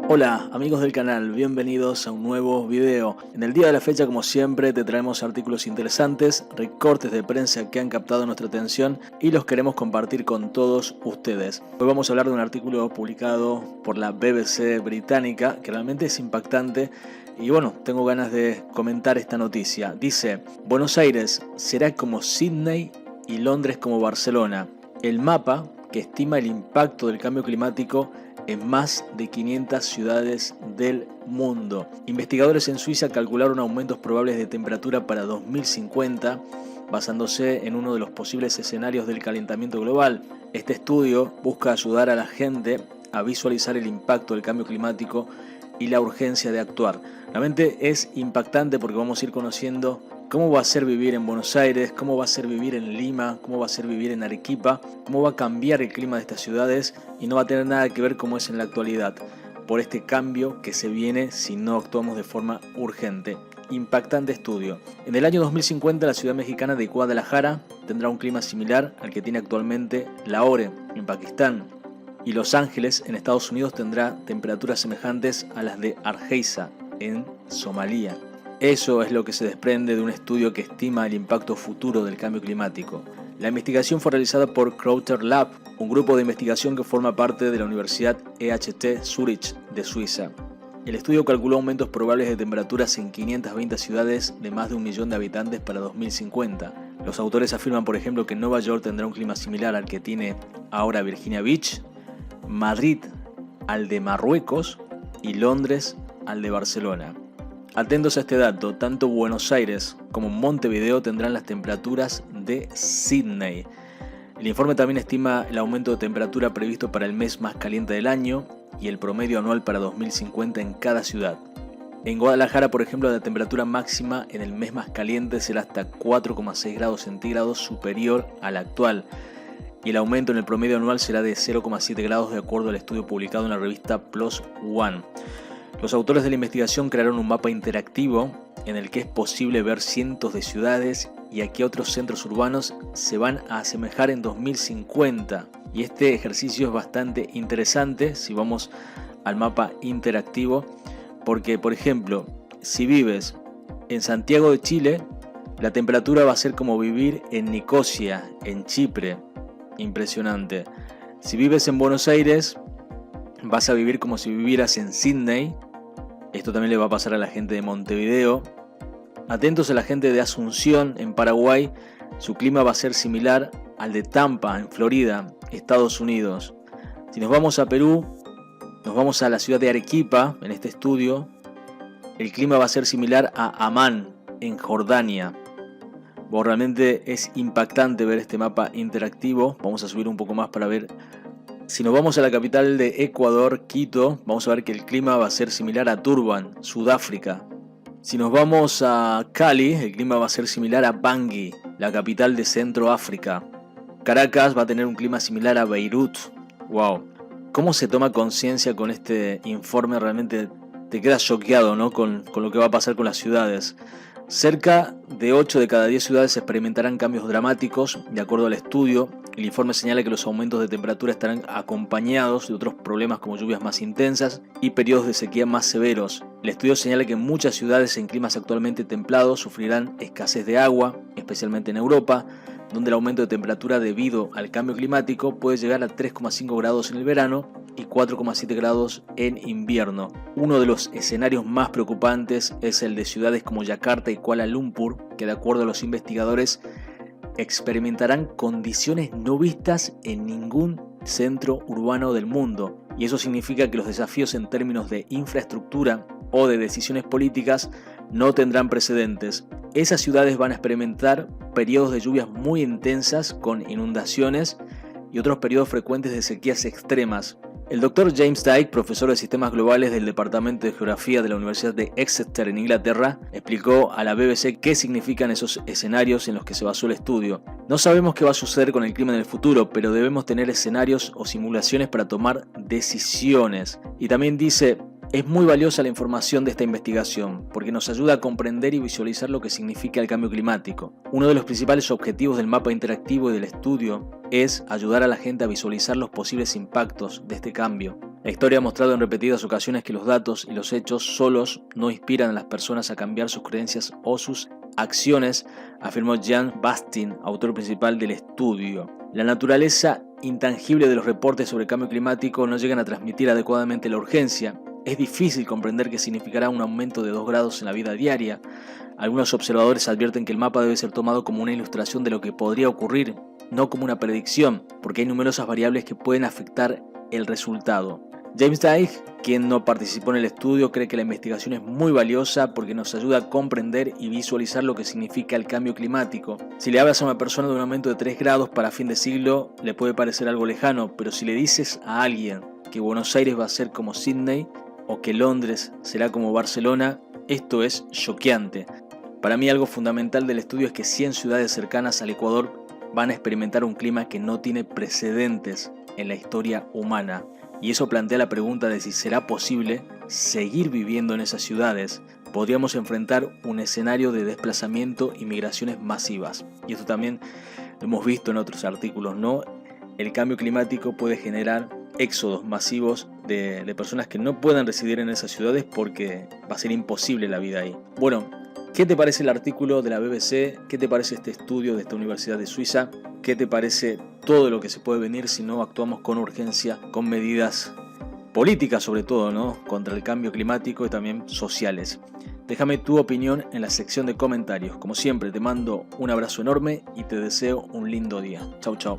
Hola amigos del canal, bienvenidos a un nuevo video. En el día de la fecha, como siempre, te traemos artículos interesantes, recortes de prensa que han captado nuestra atención y los queremos compartir con todos ustedes. Hoy vamos a hablar de un artículo publicado por la BBC británica que realmente es impactante y bueno, tengo ganas de comentar esta noticia. Dice: Buenos Aires será como Sydney y Londres como Barcelona. El mapa que estima el impacto del cambio climático en más de 500 ciudades del mundo. Investigadores en Suiza calcularon aumentos probables de temperatura para 2050 basándose en uno de los posibles escenarios del calentamiento global. Este estudio busca ayudar a la gente a visualizar el impacto del cambio climático y la urgencia de actuar. Realmente es impactante porque vamos a ir conociendo cómo va a ser vivir en Buenos Aires, cómo va a ser vivir en Lima, cómo va a ser vivir en Arequipa, cómo va a cambiar el clima de estas ciudades y no va a tener nada que ver cómo es en la actualidad, por este cambio que se viene si no actuamos de forma urgente. Impactante estudio. En el año 2050 la ciudad mexicana de Guadalajara tendrá un clima similar al que tiene actualmente Lahore en Pakistán, y Los Ángeles en Estados Unidos tendrá temperaturas semejantes a las de Hargeisa en Somalia. Eso es lo que se desprende de un estudio que estima el impacto futuro del cambio climático. La investigación fue realizada por Crowther Lab, un grupo de investigación que forma parte de la Universidad EHT Zurich de Suiza. El estudio calculó aumentos probables de temperaturas en 520 ciudades de más de 1 millón de habitantes para 2050. Los autores afirman, por ejemplo, que Nueva York tendrá un clima similar al que tiene ahora Virginia Beach, Madrid al de Marruecos y Londres al de Barcelona. Atentos a este dato, tanto Buenos Aires como Montevideo tendrán las temperaturas de Sydney. El informe también estima el aumento de temperatura previsto para el mes más caliente del año y el promedio anual para 2050 en cada ciudad. En Guadalajara, por ejemplo, la temperatura máxima en el mes más caliente será hasta 4,6 grados centígrados superior a la actual, y el aumento en el promedio anual será de 0,7 grados de acuerdo al estudio publicado en la revista PLOS ONE. Los autores de la investigación crearon un mapa interactivo en el que es posible ver cientos de ciudades y a qué otros centros urbanos se van a asemejar en 2050. Y este ejercicio es bastante interesante si vamos al mapa interactivo, porque por ejemplo, si vives en Santiago de Chile, la temperatura va a ser como vivir en Nicosia, en Chipre. Impresionante. Si vives en Buenos Aires, vas a vivir como si vivieras en Sydney. Esto también le va a pasar a la gente de Montevideo. Atentos a la gente de Asunción, en Paraguay. Su clima va a ser similar al de Tampa, en Florida, Estados Unidos. Si nos vamos a Perú, nos vamos a la ciudad de Arequipa, en este estudio. El clima va a ser similar a Amán, en Jordania. Bueno, realmente es impactante ver este mapa interactivo. Vamos a subir un poco más para ver. Si nos vamos a la capital de Ecuador, Quito, vamos a ver que el clima va a ser similar a Durban, Sudáfrica. Si nos vamos a Cali, el clima va a ser similar a Bangui, la capital de Centro África. Caracas va a tener un clima similar a Beirut. Wow. ¿Cómo se toma conciencia con este informe? Realmente te quedas choqueado, ¿no? con lo que va a pasar con las ciudades. Cerca de 8 de cada 10 ciudades experimentarán cambios dramáticos. De acuerdo al estudio, el informe señala que los aumentos de temperatura estarán acompañados de otros problemas como lluvias más intensas y periodos de sequía más severos. El estudio señala que muchas ciudades en climas actualmente templados sufrirán escasez de agua, especialmente en Europa, donde el aumento de temperatura debido al cambio climático puede llegar a 3,5 grados en el verano y 4,7 grados en invierno. Uno de los escenarios más preocupantes es el de ciudades como Yakarta y Kuala Lumpur, que de acuerdo a los investigadores experimentarán condiciones no vistas en ningún centro urbano del mundo. Y eso significa que los desafíos en términos de infraestructura o de decisiones políticas no tendrán precedentes. Esas ciudades van a experimentar periodos de lluvias muy intensas con inundaciones y otros periodos frecuentes de sequías extremas. El Dr. James Dyke, profesor de sistemas globales del Departamento de Geografía de la Universidad de Exeter en Inglaterra, explicó a la BBC qué significan esos escenarios en los que se basó el estudio. No sabemos qué va a suceder con el clima en el futuro, pero debemos tener escenarios o simulaciones para tomar decisiones. Y también dice: es muy valiosa la información de esta investigación porque nos ayuda a comprender y visualizar lo que significa el cambio climático. Uno de los principales objetivos del mapa interactivo y del estudio es ayudar a la gente a visualizar los posibles impactos de este cambio. La historia ha mostrado en repetidas ocasiones que los datos y los hechos solos no inspiran a las personas a cambiar sus creencias o sus acciones, afirmó Jean Bastien, autor principal del estudio. La naturaleza intangible de los reportes sobre cambio climático no llegan a transmitir adecuadamente la urgencia. Es difícil comprender qué significará un aumento de 2 grados en la vida diaria. Algunos observadores advierten que el mapa debe ser tomado como una ilustración de lo que podría ocurrir, no como una predicción, porque hay numerosas variables que pueden afectar el resultado. James Dyke, quien no participó en el estudio, cree que la investigación es muy valiosa porque nos ayuda a comprender y visualizar lo que significa el cambio climático. Si le hablas a una persona de un aumento de 3 grados para fin de siglo, le puede parecer algo lejano, pero si le dices a alguien que Buenos Aires va a ser como Sydney o que Londres será como Barcelona, esto es choqueante. Para mí algo fundamental del estudio es que 100 ciudades cercanas al Ecuador van a experimentar un clima que no tiene precedentes en la historia humana. Y eso plantea la pregunta de si será posible seguir viviendo en esas ciudades. Podríamos enfrentar un escenario de desplazamiento y migraciones masivas. Y esto también lo hemos visto en otros artículos, ¿no? El cambio climático puede generar éxodos masivos de personas que no puedan residir en esas ciudades porque va a ser imposible la vida ahí. Bueno, ¿qué te parece el artículo de la BBC? ¿Qué te parece este estudio de esta Universidad de Suiza? ¿Qué te parece todo lo que se puede venir si no actuamos con urgencia, con medidas políticas sobre todo, ¿no? Contra el cambio climático y también sociales? Déjame tu opinión en la sección de comentarios. Como siempre, te mando un abrazo enorme y te deseo un lindo día. Chau, chau.